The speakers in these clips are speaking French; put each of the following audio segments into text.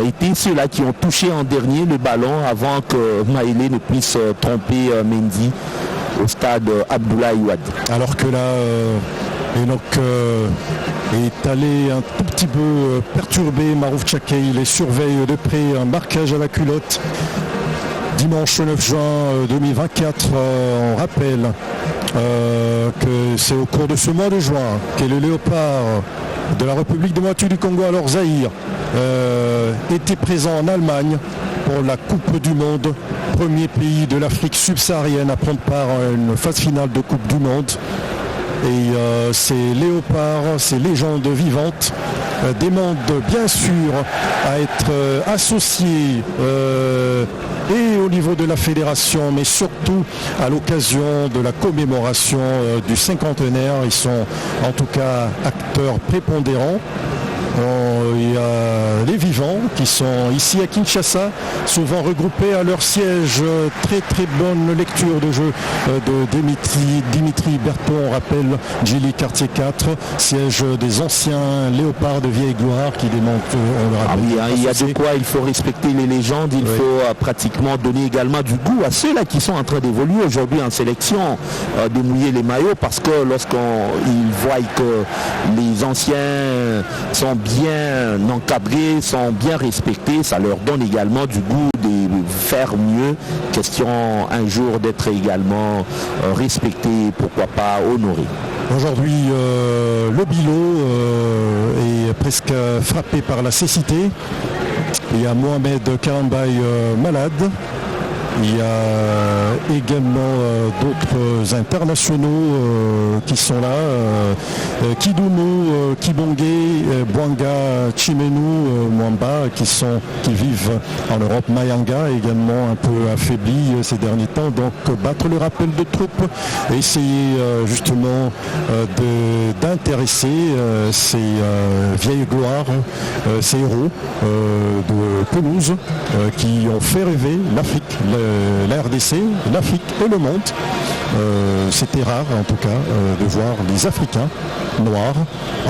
été ceux-là qui ont touché en dernier le ballon avant que Maélé ne puisse tromper Mendy au stade Abdoulaye Wade. Alors que là, Enoch est allé un tout petit peu perturber Marouf Tchakei. Il les surveille de près, un marquage à la culotte. Dimanche 9 juin 2024, on rappelle que c'est au cours de ce mois de juin que le léopard de la République démocratique du Congo, alors Zaïre, était présent en Allemagne pour la Coupe du Monde, premier pays de l'Afrique subsaharienne à prendre part à une phase finale de Coupe du Monde. Et ces léopards, ces légendes vivantes demandent bien sûr à être associés et au niveau de la fédération, mais surtout à l'occasion de la commémoration du cinquantenaire. Ils sont en tout cas acteurs prépondérants. Il y a les vivants qui sont ici à Kinshasa, souvent regroupés à leur siège. Très très bonne lecture de jeu de Dimitri Berton. On rappelle Gilly Quartier 4, siège des anciens léopards de vieille gloire qui démontrent, on le rappelle. Il y a de quoi, il faut respecter les légendes, il faut pratiquement donner également du goût à ceux-là qui sont en train d'évoluer aujourd'hui en sélection, de mouiller les maillots, parce que lorsqu'ils voient que les anciens sont bien encadrés, sont bien respectés, ça leur donne également du goût de faire mieux. Question un jour d'être également respecté, pourquoi pas honoré. Aujourd'hui, le Bilo est presque frappé par la cécité. Il y a Mohamed Karambaye malade. Il y a également d'autres internationaux qui sont là. Kidounou, Kibongé, Bwanga, Chimenu, Mwamba qui vivent en Europe. Mayanga également un peu affaibli ces derniers temps. Donc battre le rappel de troupes et essayer justement d'intéresser ces vieilles gloires, ces héros de pelouse qui ont fait rêver l'Afrique, la RDC, l'Afrique et le monde. C'était rare en tout cas de voir les Africains noirs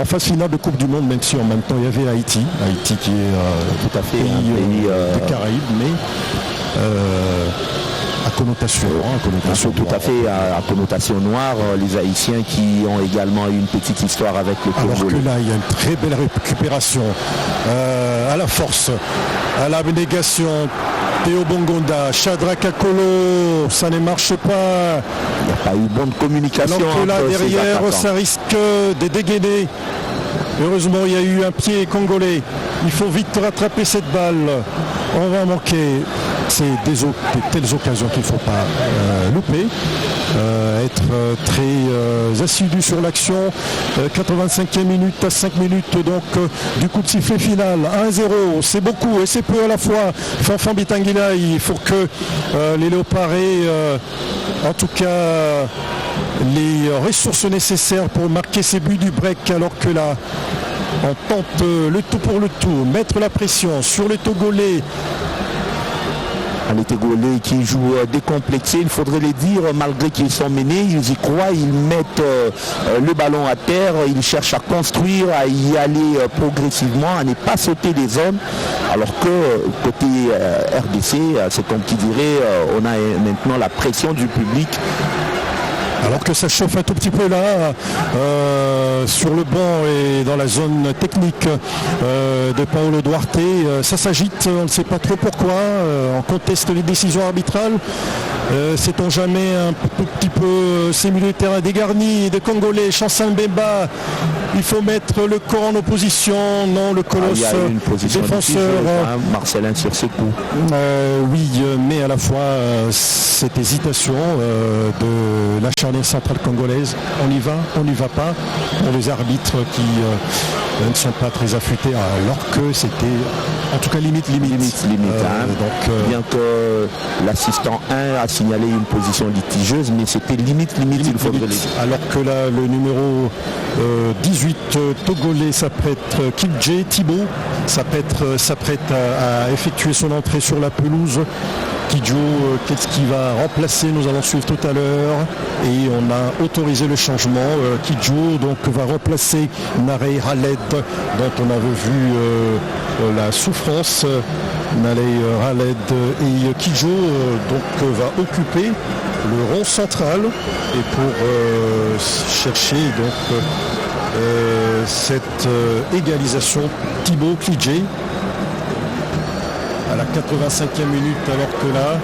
en phase finale de Coupe du Monde, même si en même temps il y avait Haïti qui est tout à fait un pays des Caraïbes, mais à connotation tout à fait à connotation noire. Les Haïtiens qui ont également eu une petite histoire avec le Congo. Alors que là il y a une très belle récupération à la force, à l'abnégation. Théo Bongonda, Shadrack Akolo, ça ne marche pas. Il n'y a pas eu bonne communication. Alors que là derrière ça risque de dégainer. Heureusement il y a eu un pied congolais. Il faut vite rattraper cette balle. On va manquer. C'est des telles occasions qu'il ne faut pas louper. Être très assidu sur l'action. 85e minute à 5 minutes donc du coup de sifflet final. 1-0, c'est beaucoup et c'est peu à la fois. Fanfan Bitangila, il faut que les Léopards aient en tout cas les ressources nécessaires pour marquer ces buts du break, alors que là on tente le tout pour le tout, mettre la pression sur les Togolais. Les Togolais qui jouent décomplexés, il faudrait les dire, malgré qu'ils sont menés, ils y croient, ils mettent le ballon à terre, ils cherchent à construire, à y aller progressivement, à ne pas sauter des zones, alors que côté RDC, c'est comme qui dirait, on a maintenant la pression du public. Alors que ça chauffe un tout petit peu là, sur le banc et dans la zone technique de Paolo Duarte, ça s'agite, on ne sait pas trop pourquoi, on conteste les décisions arbitrales. Sait-on jamais un tout petit peu ces milieux de terrain dégarnis de Congolais, Chancin Mbemba, il faut mettre le corps en opposition, non, le colosse défenseur. Marcelin sur ses coups. Oui, mais à la fois cette hésitation de la charnière centrale congolaise, on y va, on n'y va pas, pour les arbitres qui ne sont pas très affûtés, alors que c'était en tout cas limite. Bien que l'assistant 1 a signalé une position litigieuse, mais c'était limite, il faudrait le dire. Alors que là, le numéro 18 Togolais s'apprête, Kilje Thibaut, s'apprête à effectuer son entrée sur la pelouse. Kidjo, qu'est-ce qui va remplacer, nous allons suivre tout à l'heure, et on a autorisé le changement. Kidjo donc va remplacer Narey Khaled dont on avait vu la souffrance. Nalei Raled et Kijo va occuper le rond central et pour chercher cette égalisation, Thibaut Klidje à la 85e minute, alors que là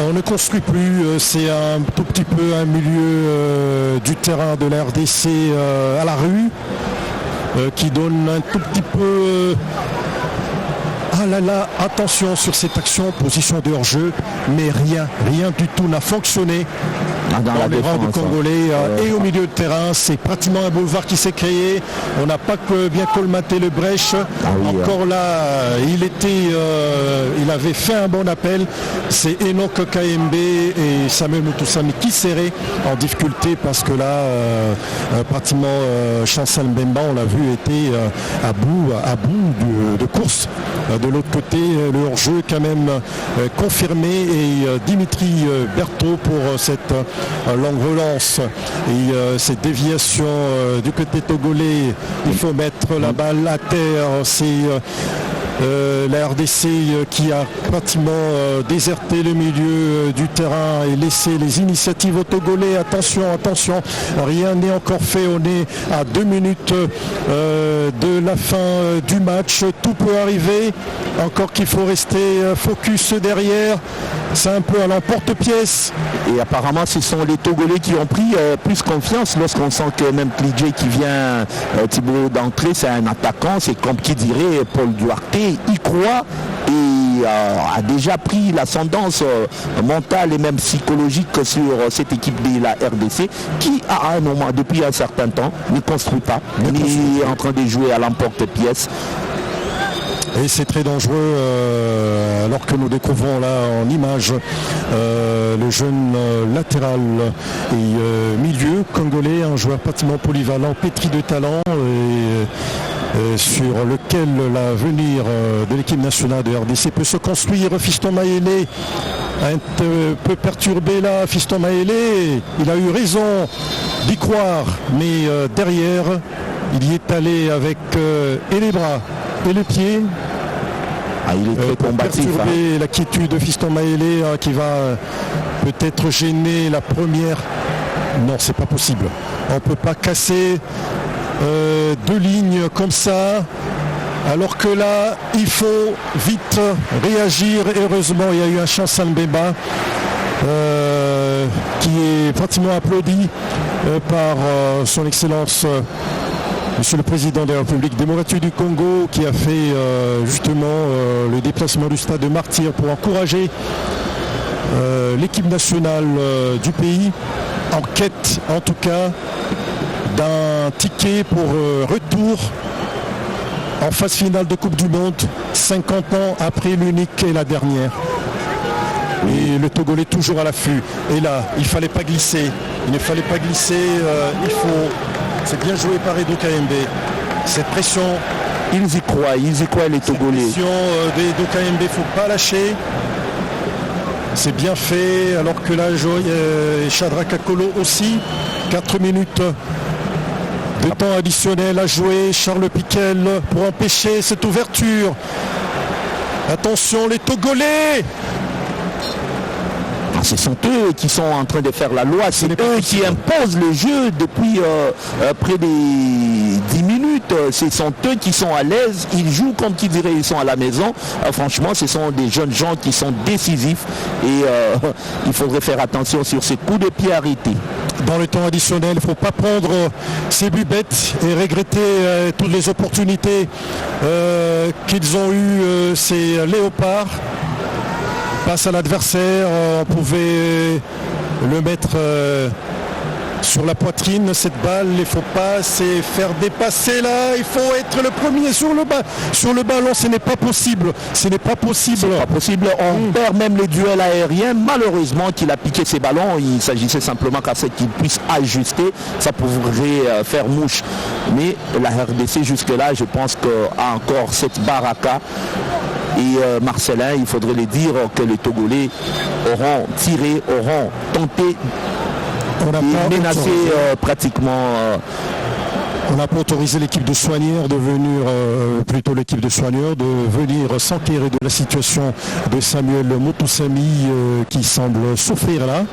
on ne construit plus, c'est un tout petit peu un milieu du terrain de la RDC à la rue qui donne un tout petit peu attention sur cette action, position de hors-jeu, mais rien du tout n'a fonctionné dans les rangs du Congolais et au milieu de terrain. C'est pratiquement un boulevard qui s'est créé. On n'a pas bien colmaté le brèche. Encore là, il avait fait un bon appel. C'est Enoch KMB et Samuel Mutusami qui serraient en difficulté parce que là, pratiquement Chancel Mbemba, on l'a vu, était à bout de course. De l'autre côté, le hors-jeu quand même confirmé et Dimitri Berthaud pour cette longue relance et cette déviation du côté togolais. Il faut mettre la balle à terre. C'est la RDC qui a pratiquement déserté le milieu du terrain et laissé les initiatives aux Togolais. Attention, rien n'est encore fait. On est à 2 minutes de la fin du match. Tout peut arriver. Encore qu'il faut rester focus derrière. C'est un peu à l'emporte-pièce. Et apparemment, ce sont les Togolais qui ont pris plus confiance lorsqu'on sent que même Klidje qui vient, Thibaut d'entrée, c'est un attaquant. C'est comme qui dirait Paul Duarte, y croit et a déjà pris l'ascendance mentale et même psychologique sur cette équipe de la RDC qui, à un moment, depuis un certain temps, ne construit pas, ni est en train de jouer à l'emporte-pièce. Et c'est très dangereux alors que nous découvrons là en image le jeune latéral et milieu congolais, un joueur pratiquement polyvalent, pétri de talent et sur lequel l'avenir de l'équipe nationale de RDC peut se construire. Fiston Maélé un peu perturbé là, Fiston Maélé, il a eu raison d'y croire, mais derrière il y est allé avec et les bras et les pieds. Il est très combatif. La quiétude de Fiston Maélé qui va peut-être gêner la première. Non, c'est pas possible. On ne peut pas casser 2 lignes comme ça. Alors que là, il faut vite réagir. Heureusement, il y a eu un Chancel Mbemba qui est pratiquement applaudi par son excellence Monsieur le Président de la République démocratique du Congo, qui a fait justement le déplacement du stade de Martyrs pour encourager l'équipe nationale du pays, en quête en tout cas d'un ticket pour retour en phase finale de Coupe du Monde, 50 ans après l'unique et la dernière. Et le Togolais toujours à l'affût. Et là, il ne fallait pas glisser. C'est bien joué par Edo KMB. Cette pression. Ils y croient les Togolais. Cette pression d'Edo KMB, il ne faut pas lâcher. C'est bien fait, alors que là, Chadra Kakolo aussi. 4 minutes de temps additionnel à jouer. Charles Piquel pour empêcher cette ouverture. Attention les Togolais. Ce sont eux qui sont en train de faire la loi, c'est eux qui imposent le jeu depuis près des 10 minutes. Ce sont eux qui sont à l'aise, ils jouent comme qui dirait ils sont à la maison. Franchement, ce sont des jeunes gens qui sont décisifs et il faudrait faire attention sur ces coups de pied arrêtés. Dans le temps additionnel, il ne faut pas prendre ces buts bêtes et regretter toutes les opportunités qu'ils ont eues, ces léopards. Face à l'adversaire, on pouvait le mettre sur la poitrine, cette balle. Il ne faut pas faire dépasser là, il faut être le premier sur le ballon, ce n'est pas possible. On perd même les duels aériens. Malheureusement qu'il a piqué ses ballons, il s'agissait simplement qu'à ce qu'il puisse ajuster, ça pourrait faire mouche. Mais la RDC jusque-là, je pense qu'a encore cette baraka. Et Marcelin, il faudrait les dire que les Togolais auront tiré, auront tenté de menacer pratiquement On n'a pas autorisé l'équipe de soigneurs de venir, s'enquérir de la situation de Samuel Moutoussamy qui semble souffrir là.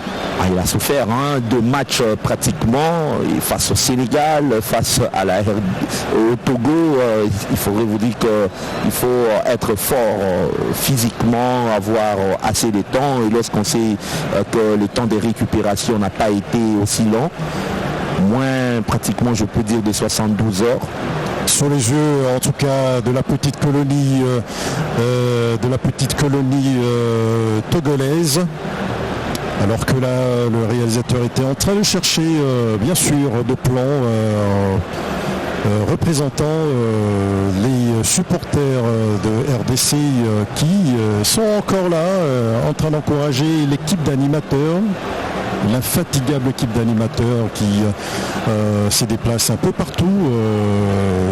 Il a souffert 2 matchs pratiquement face au Sénégal, face au Togo. Il faudrait vous dire qu'il faut être fort physiquement, avoir assez de temps. Et lorsqu'on sait que le temps de récupération n'a pas été aussi long, moins pratiquement je peux dire de 72 heures. Sur les yeux en tout cas de la petite colonie togolaise, alors que là le réalisateur était en train de chercher bien sûr de plans représentant les supporters de RDC qui sont encore là en train d'encourager l'équipe d'animateurs, l'infatigable équipe d'animateurs qui se déplace un peu partout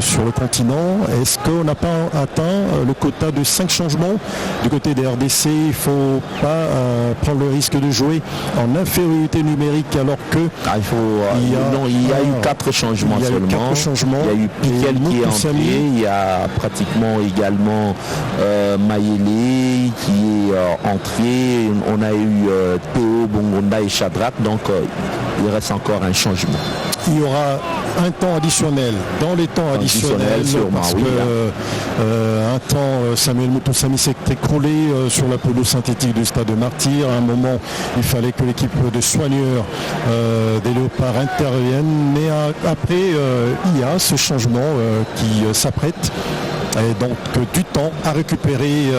sur le continent. Est-ce qu'on n'a pas atteint le quota de 5 changements du côté des RDC? Il ne faut pas prendre le risque de jouer en infériorité numérique alors que il y a eu 4 changements seulement. Il y a eu Piquel qui est entré, il y a pratiquement également Mayele qui est entré, on a eu Théo, Bongonda et Shadrach, donc il reste encore un changement. Il y aura un temps additionnel dans les temps additionnels sûrement, parce que un temps Samuel Moutoussamy s'est écroulé sur la pelouse synthétique du stade de Martyrs. À un moment il fallait que l'équipe de soigneurs des Léopards intervienne, mais après il y a ce changement qui s'apprête, et donc du temps à récupérer.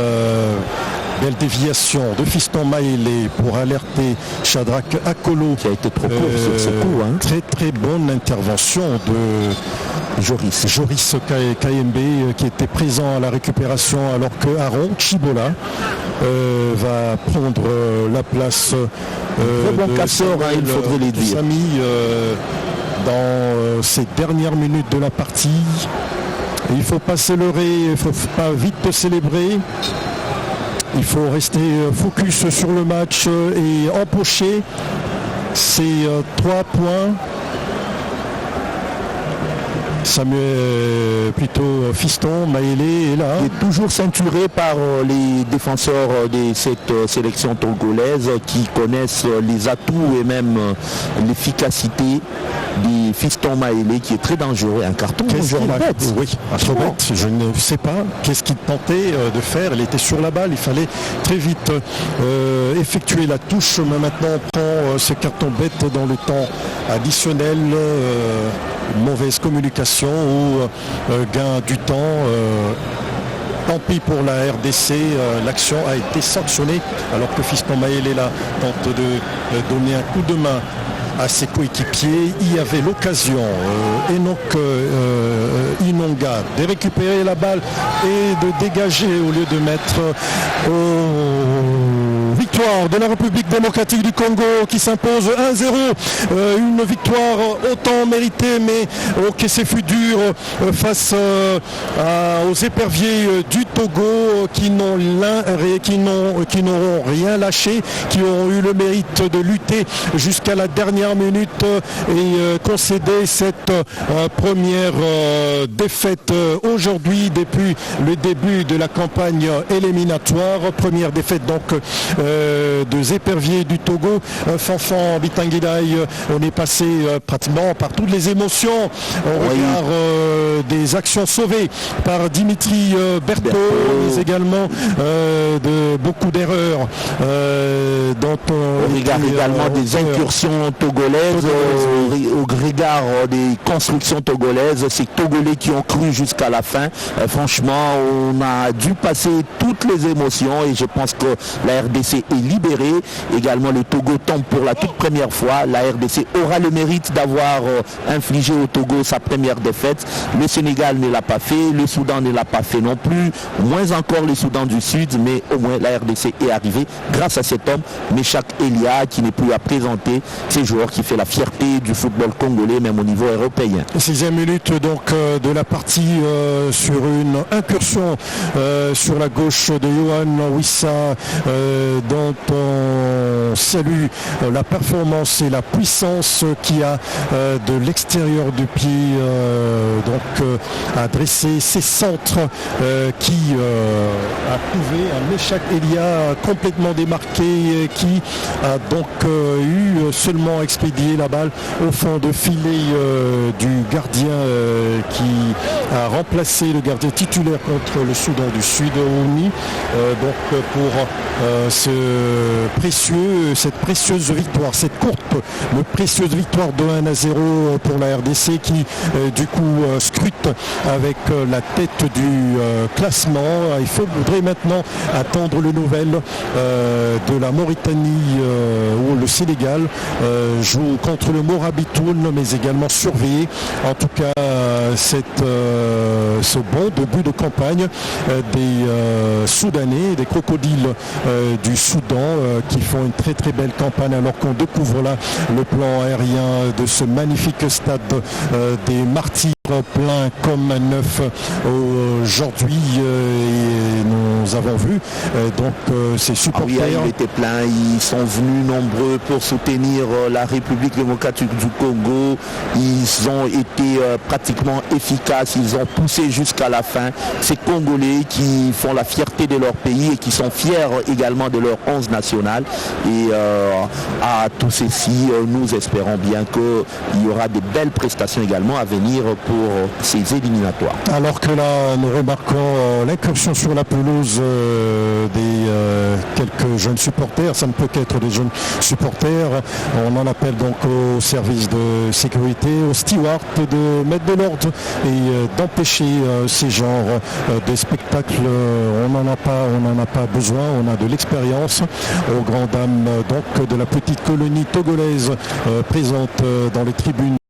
Belle déviation de Fiston Maélé pour alerter Shadrach Akolo qui a été trop court sur ce coup. Très très bonne intervention de Joris KMB qui était présent à la récupération, alors que Aaron Chibola va prendre la place de casseur, il faudrait les dire. Samy dans ces dernières minutes de la partie. Il ne faut pas se leurrer, il ne faut pas vite célébrer. Il faut rester focus sur le match et empocher ces 3 points. Fiston Maélé est là. Il est toujours ceinturé par les défenseurs de cette sélection togolaise qui connaissent les atouts et même l'efficacité de Fiston Maélé qui est très dangereux. Un carton genre bête. Oui, trop bête. Je ne sais pas qu'est-ce qu'il tentait de faire. Il était sur la balle. Il fallait très vite effectuer la touche. Mais maintenant on prend ce carton bête dans le temps additionnel. Mauvaise communication ou gain du temps. Tant pis pour la RDC, l'action a été sanctionnée alors que Fiston Maélé là tente de donner un coup de main à ses coéquipiers. Il y avait l'occasion, Enoch Inonga, de récupérer la balle et de dégager au lieu de mettre victoire de la République démocratique du Congo qui s'impose 1-0. Une victoire autant méritée, mais que c'est fut dur face aux éperviers du Togo qui n'auront rien lâché, qui auront eu le mérite de lutter jusqu'à la dernière minute et concéder cette première défaite aujourd'hui depuis le début de la campagne éliminatoire. Première défaite donc des éperviers du Togo. Fanfan Bitanguidaï, on est passé pratiquement par toutes les émotions au regard des actions sauvées par Dimitri Berthaud, mais également de beaucoup d'erreurs dont au regard également des incursions togolaises, au regard des constructions togolaises, ces Togolais qui ont cru jusqu'à la fin. Franchement, on a dû passer toutes les émotions et je pense que la RDC est libérée. Également, le Togo tombe pour la toute première fois. La RDC aura le mérite d'avoir infligé au Togo sa première défaite. Le Sénégal ne l'a pas fait, le Soudan ne l'a pas fait non plus, moins encore le Soudan du Sud, mais au moins la RDC est arrivée grâce à cet homme, Meshak Elia, qui n'est plus à présenter, ces joueurs qui fait la fierté du football congolais, même au niveau européen. 6e minute donc de la partie sur une incursion sur la gauche de Johan Wissa dans dont on salue la performance et la puissance qui a de l'extérieur du pied a dressé ses centres qui a trouvé un Meshak Elia complètement démarqué qui a donc eu seulement expédié la balle au fond de filet du gardien qui a remplacé le gardien titulaire contre le Soudan du Sud, Ouni, pour cette précieuse victoire, cette courte mais précieuse victoire de 1-0 pour la RDC qui du coup scrute avec la tête du classement. Il faudrait maintenant attendre le nouvelle de la Mauritanie où le Sénégal joue contre le Morabitoun, mais également surveiller en tout cas ce bon début de campagne des Soudanais, des crocodiles du Soudan qui font une très très belle campagne, alors qu'on découvre là le plan aérien de ce magnifique stade des Martyrs plein comme neuf aujourd'hui, et nous avons vu ces supporters. Ah oui, il était plein, ils sont venus nombreux pour soutenir la République démocratique du Congo. Ils ont été pratiquement efficaces, ils ont poussé jusqu'à la fin. Ces Congolais qui font la fierté de leur pays et qui sont fiers également de leur 11 national. Et à tout ceci, nous espérons bien qu'il y aura de belles prestations également à venir pour ces éliminatoires. Alors que là, nous remarquons l'incursion sur la pelouse des quelques jeunes supporters. Ça ne peut qu'être des jeunes supporters. On en appelle donc au service de sécurité, aux stewards, de mettre de l'ordre et d'empêcher ces genres de spectacles. On n'en a pas besoin. On a de l'expérience aux grandes dames donc de la petite colonie togolaise présente dans les tribunes